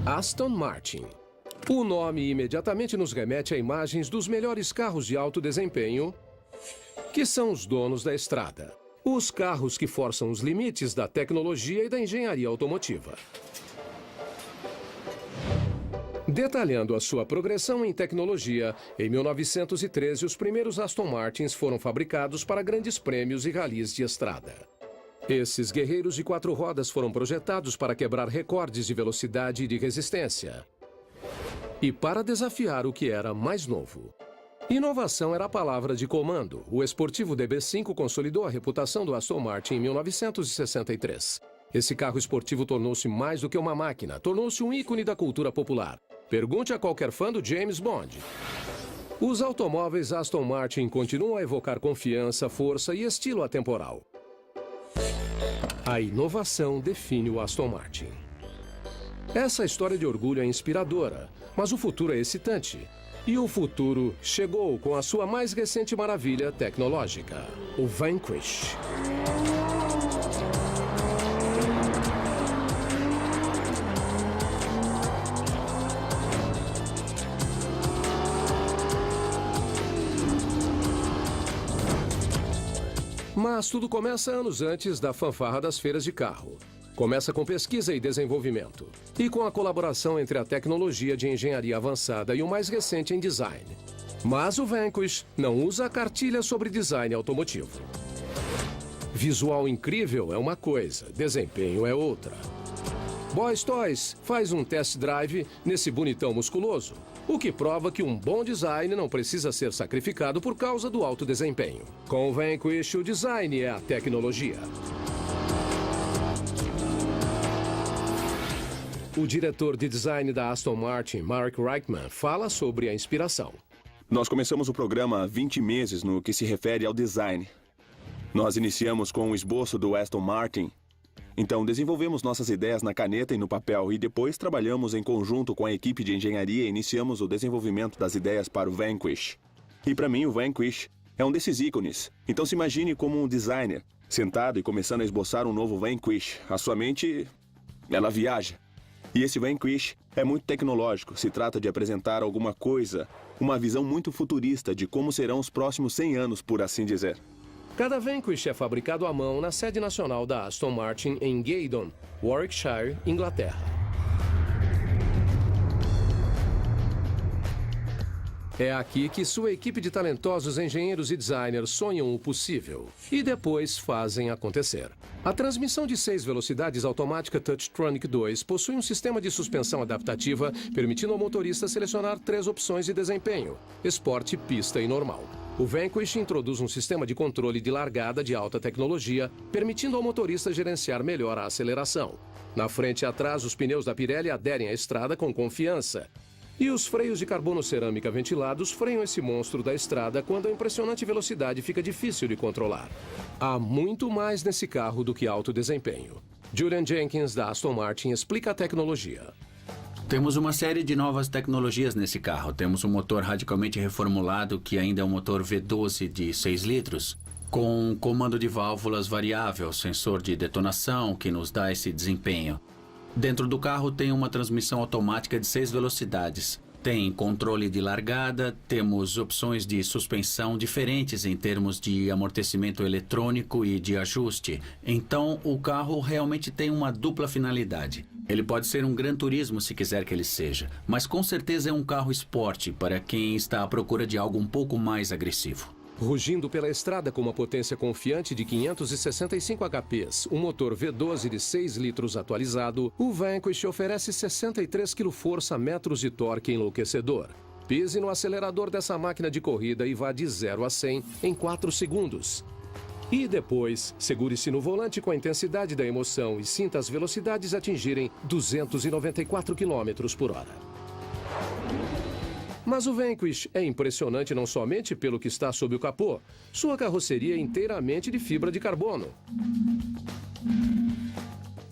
Aston Martin. O nome imediatamente nos remete a imagens dos melhores carros de alto desempenho, que são os donos da estrada. Os carros que forçam os limites da tecnologia e da engenharia automotiva. Detalhando a sua progressão em tecnologia, em 1913 os primeiros Aston Martins foram fabricados para grandes prêmios e ralis de estrada. Esses guerreiros de 4 rodas foram projetados para quebrar recordes de velocidade e de resistência. E para desafiar o que era mais novo. Inovação era a palavra de comando. O esportivo DB5 consolidou a reputação do Aston Martin em 1963. Esse carro esportivo tornou-se mais do que uma máquina, tornou-se um ícone da cultura popular. Pergunte a qualquer fã do James Bond. Os automóveis Aston Martin continuam a evocar confiança, força e estilo atemporal. A inovação define o Aston Martin. Essa história de orgulho é inspiradora, mas o futuro é excitante. E o futuro chegou com a sua mais recente maravilha tecnológica, o Vanquish. Mas tudo começa anos antes da fanfarra das feiras de carro. Começa com pesquisa e desenvolvimento. E com a colaboração entre a tecnologia de engenharia avançada e o mais recente em design. Mas o Vanquish não usa a cartilha sobre design automotivo. Visual incrível é uma coisa, desempenho é outra. Boys Toys faz um test drive nesse bonitão musculoso, o que prova que um bom design não precisa ser sacrificado por causa do alto desempenho. Com o Vanquish, o design é a tecnologia. O diretor de design da Aston Martin, Mark Reichman, fala sobre a inspiração. Nós começamos o programa há 20 meses no que se refere ao design. Nós iniciamos com o esboço do Aston Martin. Então, desenvolvemos nossas ideias na caneta e no papel e depois trabalhamos em conjunto com a equipe de engenharia e iniciamos o desenvolvimento das ideias para o Vanquish. E para mim, o Vanquish é um desses ícones. Então, se imagine como um designer, sentado e começando a esboçar um novo Vanquish. A sua mente, ela viaja. E esse Vanquish é muito tecnológico. Se trata de apresentar alguma coisa, uma visão muito futurista de como serão os próximos 100 anos, por assim dizer. Cada Vanquish é fabricado à mão na sede nacional da Aston Martin em Gaydon, Warwickshire, Inglaterra. É aqui que sua equipe de talentosos engenheiros e designers sonham o possível e depois fazem acontecer. A transmissão de 6 velocidades automática Touchtronic 2 possui um sistema de suspensão adaptativa, permitindo ao motorista selecionar 3 opções de desempenho: esporte, pista e normal. O Vanquish introduz um sistema de controle de largada de alta tecnologia, permitindo ao motorista gerenciar melhor a aceleração. Na frente e atrás, os pneus da Pirelli aderem à estrada com confiança. E os freios de carbono cerâmica ventilados freiam esse monstro da estrada quando a impressionante velocidade fica difícil de controlar. Há muito mais nesse carro do que alto desempenho. Julian Jenkins, da Aston Martin, explica a tecnologia. Temos uma série de novas tecnologias nesse carro. Temos um motor radicalmente reformulado, que ainda é um motor V12 de 6 litros, com comando de válvulas variável, sensor de detonação, que nos dá esse desempenho. Dentro do carro tem uma transmissão automática de 6 velocidades. Tem controle de largada, temos opções de suspensão diferentes em termos de amortecimento eletrônico e de ajuste. Então, o carro realmente tem uma dupla finalidade. Ele pode ser um Gran Turismo se quiser que ele seja, mas com certeza é um carro esporte para quem está à procura de algo um pouco mais agressivo. Rugindo pela estrada com uma potência confiante de 565 HPs, um motor V12 de 6 litros atualizado, o Vanquish oferece 63 kgfm de torque enlouquecedor. Pise no acelerador dessa máquina de corrida e vá de 0 a 100 em 4 segundos. E depois, segure-se no volante com a intensidade da emoção e sinta as velocidades atingirem 294 km por hora. Mas o Vanquish é impressionante não somente pelo que está sob o capô. Sua carroceria é inteiramente de fibra de carbono,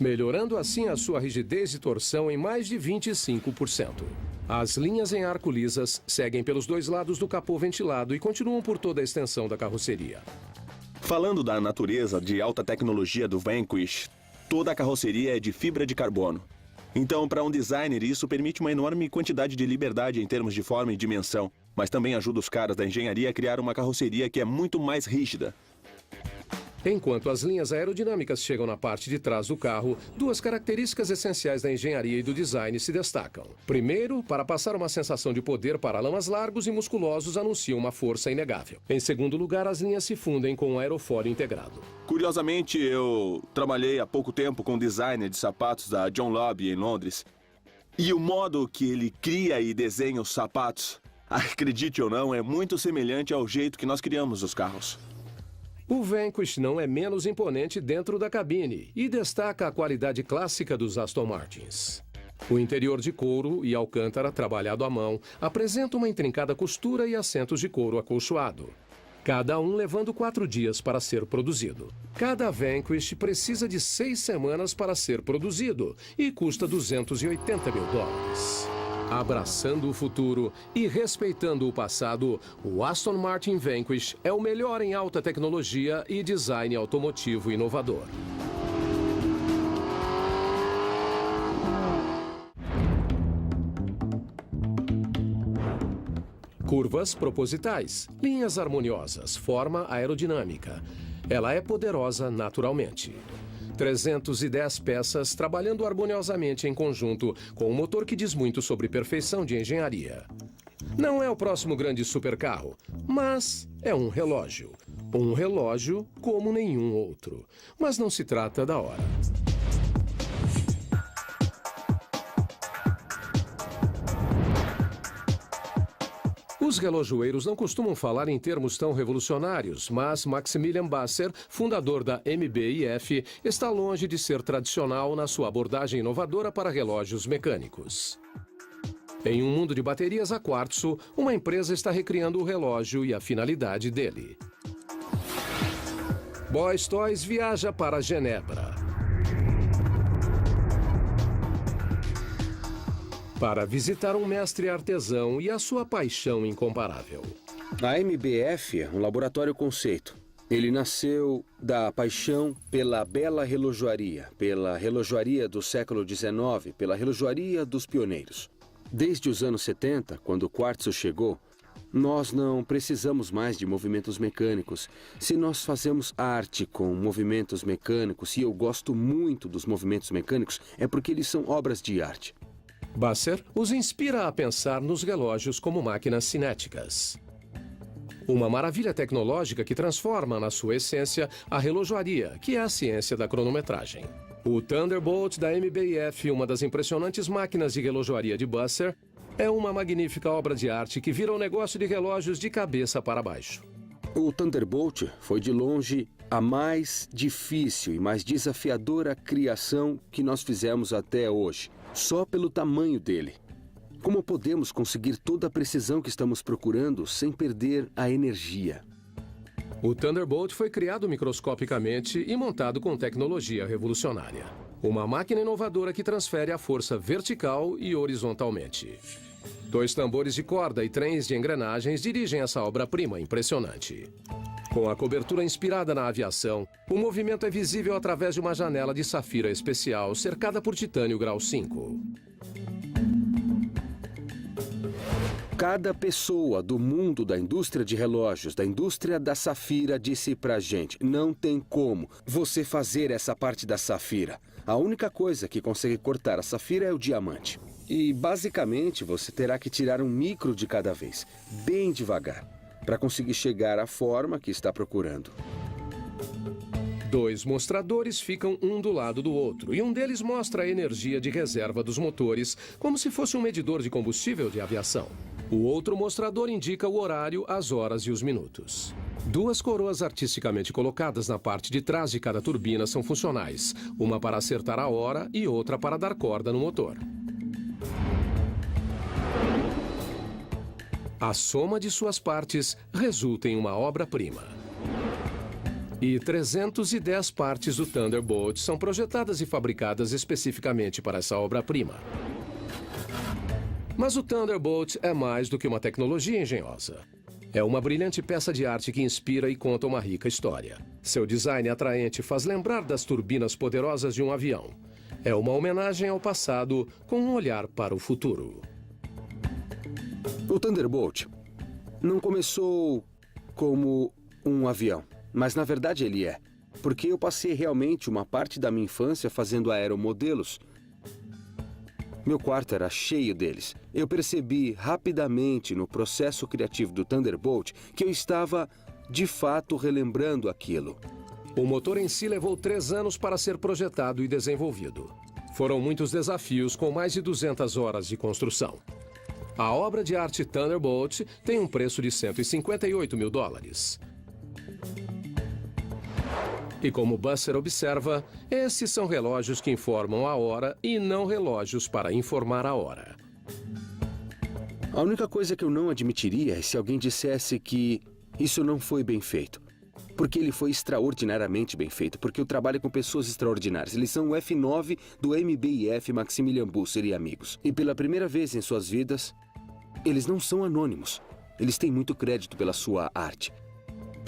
melhorando assim a sua rigidez e torção em mais de 25%. As linhas em arco lisas seguem pelos 2 lados do capô ventilado e continuam por toda a extensão da carroceria. Falando da natureza de alta tecnologia do Vanquish, toda a carroceria é de fibra de carbono. Então, para um designer, isso permite uma enorme quantidade de liberdade em termos de forma e dimensão, mas também ajuda os caras da engenharia a criar uma carroceria que é muito mais rígida. Enquanto as linhas aerodinâmicas chegam na parte de trás do carro, duas características essenciais da engenharia e do design se destacam. Primeiro, para passar uma sensação de poder para lamas largos e musculosos, anunciam uma força inegável. Em segundo lugar, as linhas se fundem com um aerofólio integrado. Curiosamente, eu trabalhei há pouco tempo com um designer de sapatos da John Lobby em Londres. E o modo que ele cria e desenha os sapatos, acredite ou não, é muito semelhante ao jeito que nós criamos os carros. O Vanquish não é menos imponente dentro da cabine e destaca a qualidade clássica dos Aston Martins. O interior de couro e alcântara trabalhado à mão apresenta uma intrincada costura e assentos de couro acolchoado. Cada um levando 4 dias para ser produzido. Cada Vanquish precisa de 6 semanas para ser produzido e custa $280 mil. Abraçando o futuro e respeitando o passado, o Aston Martin Vanquish é o melhor em alta tecnologia e design automotivo inovador. Curvas propositais, linhas harmoniosas, forma aerodinâmica. Ela é poderosa naturalmente. 310 peças trabalhando harmoniosamente em conjunto, com um motor que diz muito sobre perfeição de engenharia. Não é o próximo grande supercarro, mas é um relógio. Um relógio como nenhum outro. Mas não se trata da hora. Os relojoeiros não costumam falar em termos tão revolucionários, mas Maximilian Basser, fundador da MBIF, está longe de ser tradicional na sua abordagem inovadora para relógios mecânicos. Em um mundo de baterias a quartzo, uma empresa está recriando o relógio e a finalidade dele. Boys Toys viaja para Genebra para visitar um mestre artesão e a sua paixão incomparável. A MBF é um laboratório conceito. Ele nasceu da paixão pela bela relojoaria, pela relojoaria do século XIX, pela relojoaria dos pioneiros. Desde os anos 70, quando o quartzo chegou, nós não precisamos mais de movimentos mecânicos. Se nós fazemos arte com movimentos mecânicos, e eu gosto muito dos movimentos mecânicos, é porque eles são obras de arte. Basser os inspira a pensar nos relógios como máquinas cinéticas. Uma maravilha tecnológica que transforma, na sua essência, a relojoaria, que é a ciência da cronometragem. O Thunderbolt da MBIF, uma das impressionantes máquinas de relojoaria de Basser, é uma magnífica obra de arte que vira um negócio de relógios de cabeça para baixo. O Thunderbolt foi de longe a mais difícil e mais desafiadora criação que nós fizemos até hoje, só pelo tamanho dele. Como podemos conseguir toda a precisão que estamos procurando sem perder a energia? O Thunderbolt foi criado microscopicamente e montado com tecnologia revolucionária. Uma máquina inovadora que transfere a força vertical e horizontalmente. 2 tambores de corda e trens de engrenagens dirigem essa obra-prima impressionante. Com a cobertura inspirada na aviação, o movimento é visível através de uma janela de safira especial cercada por titânio grau 5. Cada pessoa do mundo da indústria de relógios, da indústria da safira, disse pra gente: não tem como você fazer essa parte da safira. A única coisa que consegue cortar a safira é o diamante. E, basicamente, você terá que tirar um micro de cada vez, bem devagar, para conseguir chegar à forma que está procurando. 2 mostradores ficam um do lado do outro, e um deles mostra a energia de reserva dos motores, como se fosse um medidor de combustível de aviação. O outro mostrador indica o horário, as horas e os minutos. 2 coroas artisticamente colocadas na parte de trás de cada turbina são funcionais, uma para acertar a hora e outra para dar corda no motor. A soma de suas partes resulta em uma obra-prima. E 310 partes do Thunderbolt são projetadas e fabricadas especificamente para essa obra-prima. Mas o Thunderbolt é mais do que uma tecnologia engenhosa. É uma brilhante peça de arte que inspira e conta uma rica história. Seu design atraente faz lembrar das turbinas poderosas de um avião. É uma homenagem ao passado com um olhar para o futuro. O Thunderbolt não começou como um avião, mas na verdade ele é. Porque eu passei realmente uma parte da minha infância fazendo aeromodelos. Meu quarto era cheio deles. Eu percebi rapidamente no processo criativo do Thunderbolt que eu estava, de fato, relembrando aquilo. O motor em si levou 3 anos para ser projetado e desenvolvido. Foram muitos desafios com mais de 200 horas de construção. A obra de arte Thunderbolt tem um preço de $158 mil. E como Buster observa, esses são relógios que informam a hora e não relógios para informar a hora. A única coisa que eu não admitiria é se alguém dissesse que isso não foi bem feito. Porque ele foi extraordinariamente bem feito, porque eu trabalho com pessoas extraordinárias. Eles são o F9 do MBIF Maximilian Busser e amigos. E pela primeira vez em suas vidas, eles não são anônimos. Eles têm muito crédito pela sua arte.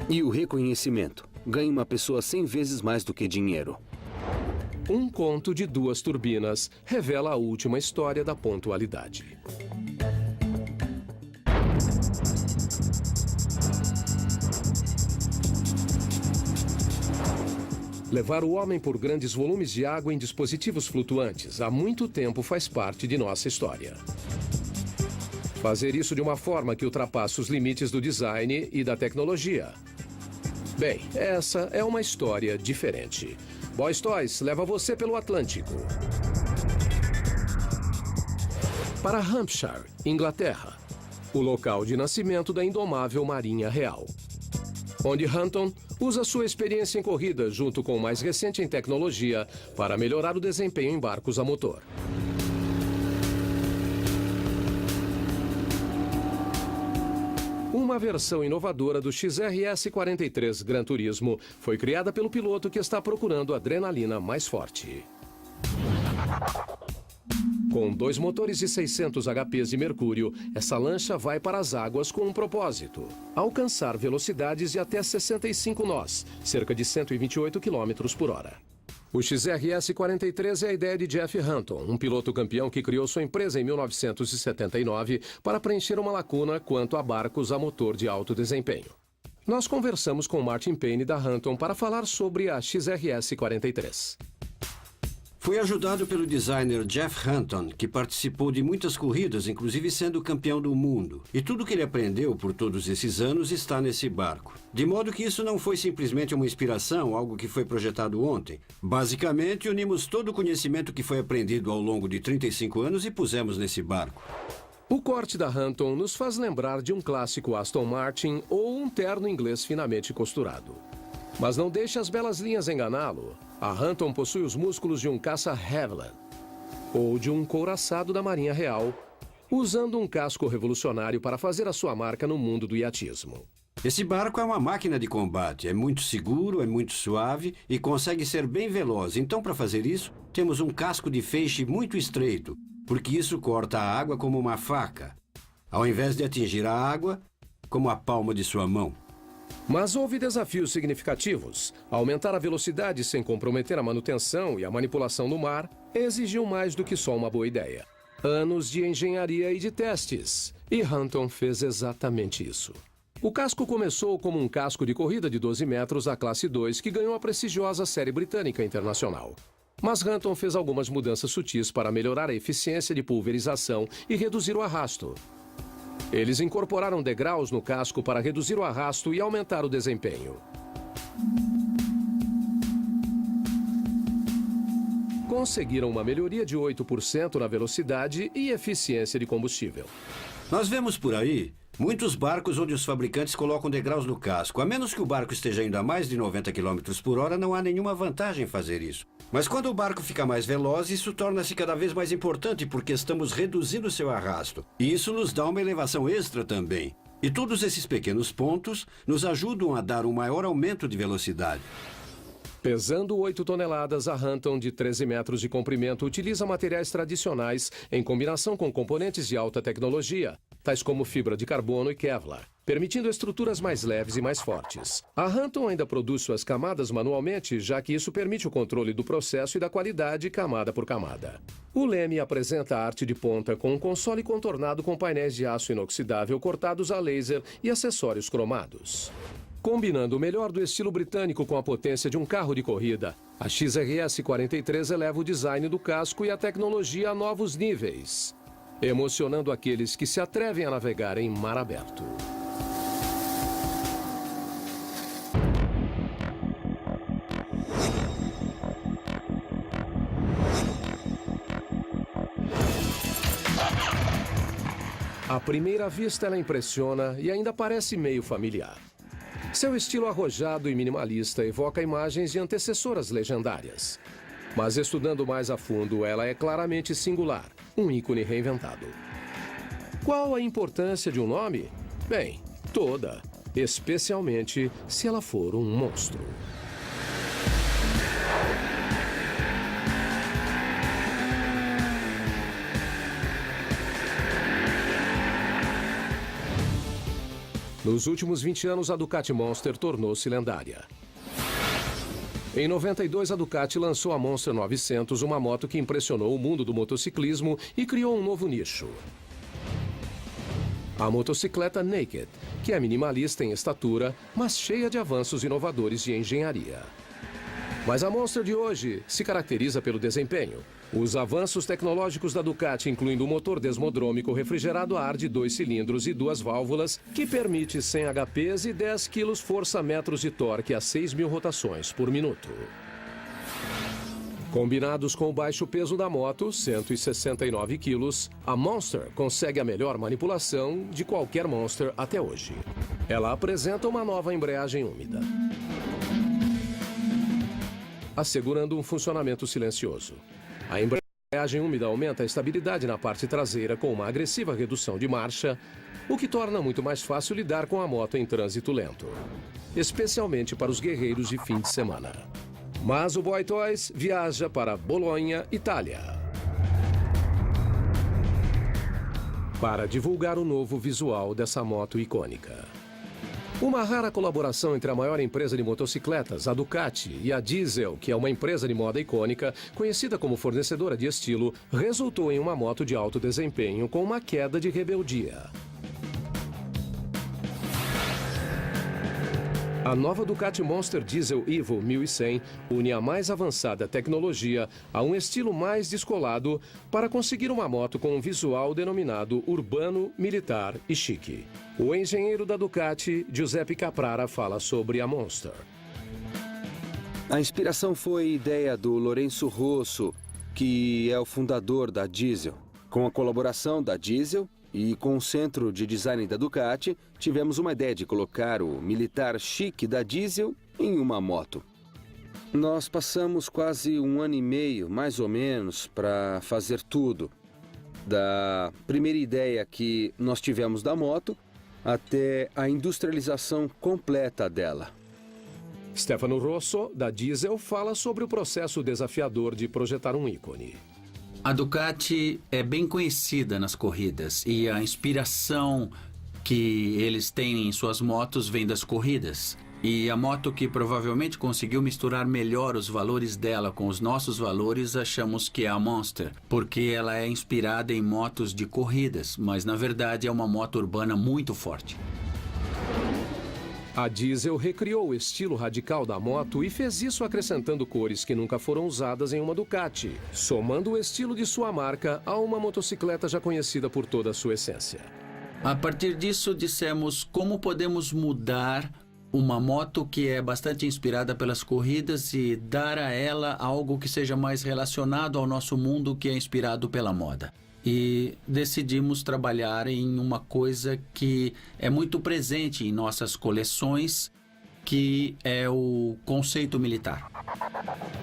E o reconhecimento ganha uma pessoa 100 vezes mais do que dinheiro. Um conto de 2 turbinas revela a última história da pontualidade. Levar o homem por grandes volumes de água em dispositivos flutuantes há muito tempo faz parte de nossa história. Fazer isso de uma forma que ultrapassa os limites do design e da tecnologia. Bem, essa é uma história diferente. Boys Toys leva você pelo Atlântico. Para Hampshire, Inglaterra, o local de nascimento da indomável Marinha Real. Onde Hunton usa sua experiência em corrida junto com o mais recente em tecnologia para melhorar o desempenho em barcos a motor. Uma versão inovadora do XRS-43 Gran Turismo foi criada pelo piloto que está procurando a adrenalina mais forte. Com 2 motores de 600 HPs de mercúrio, essa lancha vai para as águas com um propósito: alcançar velocidades de até 65 nós, cerca de 128 km por hora. O XRS-43 é a ideia de Jeff Hunton, um piloto campeão que criou sua empresa em 1979 para preencher uma lacuna quanto a barcos a motor de alto desempenho. Nós conversamos com Martin Payne da Hunton para falar sobre a XRS-43. Fui ajudado pelo designer Jeff Hunton, que participou de muitas corridas, inclusive sendo campeão do mundo. E tudo que ele aprendeu por todos esses anos está nesse barco. De modo que isso não foi simplesmente uma inspiração, algo que foi projetado ontem. Basicamente, unimos todo o conhecimento que foi aprendido ao longo de 35 anos e pusemos nesse barco. O corte da Hunton nos faz lembrar de um clássico Aston Martin ou um terno inglês finamente costurado. Mas não deixe as belas linhas enganá-lo. A Hunton possui os músculos de um caça Havilland ou de um couraçado da Marinha Real, usando um casco revolucionário para fazer a sua marca no mundo do iatismo. Esse barco é uma máquina de combate. É muito seguro, é muito suave e consegue ser bem veloz. Então, para fazer isso, temos um casco de feixe muito estreito, porque isso corta a água como uma faca, ao invés de atingir a água como a palma de sua mão. Mas houve desafios significativos. Aumentar a velocidade sem comprometer a manutenção e a manipulação no mar exigiu mais do que só uma boa ideia. Anos de engenharia e de testes. E Hunton fez exatamente isso. O casco começou como um casco de corrida de 12 metros da classe 2 que ganhou a prestigiosa série britânica internacional. Mas Hunton fez algumas mudanças sutis para melhorar a eficiência de pulverização e reduzir o arrasto. Eles incorporaram degraus no casco para reduzir o arrasto e aumentar o desempenho. Conseguiram uma melhoria de 8% na velocidade e eficiência de combustível. Nós vemos por aí muitos barcos onde os fabricantes colocam degraus no casco. A menos que o barco esteja indo a mais de 90 km por hora, não há nenhuma vantagem em fazer isso. Mas quando o barco fica mais veloz, isso torna-se cada vez mais importante porque estamos reduzindo seu arrasto. E isso nos dá uma elevação extra também. E todos esses pequenos pontos nos ajudam a dar um maior aumento de velocidade. Pesando 8 toneladas, a Hunton, de 13 metros de comprimento, utiliza materiais tradicionais em combinação com componentes de alta tecnologia, tais como fibra de carbono e Kevlar. permitindo estruturas mais leves e mais fortes. A Hunton ainda produz suas camadas manualmente, já que isso permite o controle do processo e da qualidade camada por camada. O Leme apresenta a arte de ponta com um console contornado com painéis de aço inoxidável cortados a laser e acessórios cromados. Combinando o melhor do estilo britânico com a potência de um carro de corrida, a XRS 43 eleva o design do casco e a tecnologia a novos níveis, emocionando aqueles que se atrevem a navegar em mar aberto. À primeira vista, ela impressiona e ainda parece meio familiar. Seu estilo arrojado e minimalista evoca imagens de antecessoras legendárias. Mas estudando mais a fundo, ela é claramente singular, um ícone reinventado. Qual a importância de um nome? Bem, toda, especialmente se ela for um monstro. Nos últimos 20 anos, a Ducati Monster tornou-se lendária. Em 92, a Ducati lançou a Monster 900, uma moto que impressionou o mundo do motociclismo e criou um novo nicho. A motocicleta Naked, que é minimalista em estatura, mas cheia de avanços inovadores de engenharia. Mas a Monster de hoje se caracteriza pelo desempenho. Os avanços tecnológicos da Ducati, incluindo o motor desmodrômico refrigerado a ar de 2 cilindros e 2 válvulas, que permite 100 HPs e 10 kg força-metros de torque a 6.000 rotações por minuto. Combinados com o baixo peso da moto, 169 quilos, a Monster consegue a melhor manipulação de qualquer Monster até hoje. Ela apresenta uma nova embreagem úmida, assegurando um funcionamento silencioso. A embreagem úmida aumenta a estabilidade na parte traseira com uma agressiva redução de marcha, o que torna muito mais fácil lidar com a moto em trânsito lento, especialmente para os guerreiros de fim de semana. Mas o Boy Toys viaja para Bolonha, Itália, para divulgar o novo visual dessa moto icônica. Uma rara colaboração entre a maior empresa de motocicletas, a Ducati, e a Diesel, que é uma empresa de moda icônica, conhecida como fornecedora de estilo, resultou em uma moto de alto desempenho com uma queda de rebeldia. A nova Ducati Monster Diesel Evo 1100 une a mais avançada tecnologia a um estilo mais descolado para conseguir uma moto com um visual denominado urbano, militar e chique. O engenheiro da Ducati, Giuseppe Caprara, fala sobre a Monster. A inspiração foi ideia do Lorenzo Rosso, que é o fundador da Diesel. Com a colaboração da Diesel e com o centro de design da Ducati, tivemos uma ideia de colocar o militar chique da Diesel em uma moto. Nós passamos quase 1 ano e meio, mais ou menos, para fazer tudo. Da primeira ideia que nós tivemos da moto até a industrialização completa dela. Stefano Rosso, da Diesel, fala sobre o processo desafiador de projetar um ícone. A Ducati é bem conhecida nas corridas e a inspiração que eles têm em suas motos vem das corridas. E a moto que provavelmente conseguiu misturar melhor os valores dela com os nossos valores, achamos que é a Monster, porque ela é inspirada em motos de corridas, mas na verdade é uma moto urbana muito forte. A Diesel recriou o estilo radical da moto e fez isso acrescentando cores que nunca foram usadas em uma Ducati, somando o estilo de sua marca a uma motocicleta já conhecida por toda a sua essência. A partir disso, dissemos como podemos mudar uma moto que é bastante inspirada pelas corridas e dar a ela algo que seja mais relacionado ao nosso mundo, que é inspirado pela moda. E decidimos trabalhar em uma coisa que é muito presente em nossas coleções, que é o conceito militar.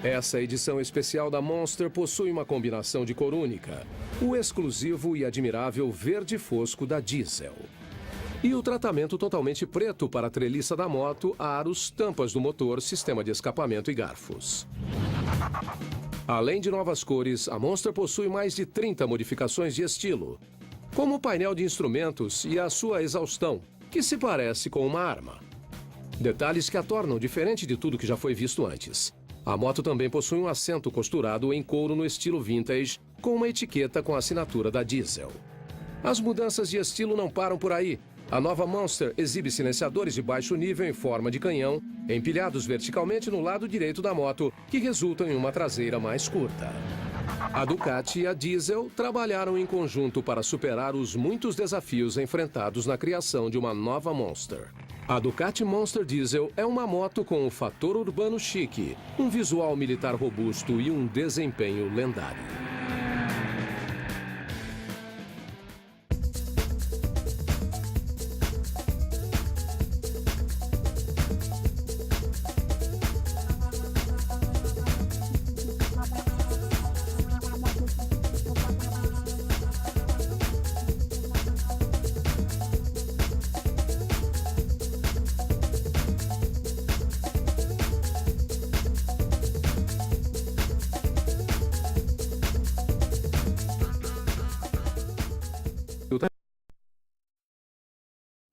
Essa edição especial da Monster possui uma combinação de cor única, o exclusivo e admirável verde fosco da Diesel. E o tratamento totalmente preto para a treliça da moto, aros, tampas do motor, sistema de escapamento e garfos. Além de novas cores, a Monster possui mais de 30 modificações de estilo, como o painel de instrumentos e a sua exaustão, que se parece com uma arma. Detalhes que a tornam diferente de tudo que já foi visto antes. A moto também possui um assento costurado em couro no estilo vintage, com uma etiqueta com a assinatura da Diesel. As mudanças de estilo não param por aí. A nova Monster exibe silenciadores de baixo nível em forma de canhão, empilhados verticalmente no lado direito da moto, que resultam em uma traseira mais curta. A Ducati e a Diesel trabalharam em conjunto para superar os muitos desafios enfrentados na criação de uma nova Monster. A Ducati Monster Diesel é uma moto com um fator urbano chique, um visual militar robusto e um desempenho lendário.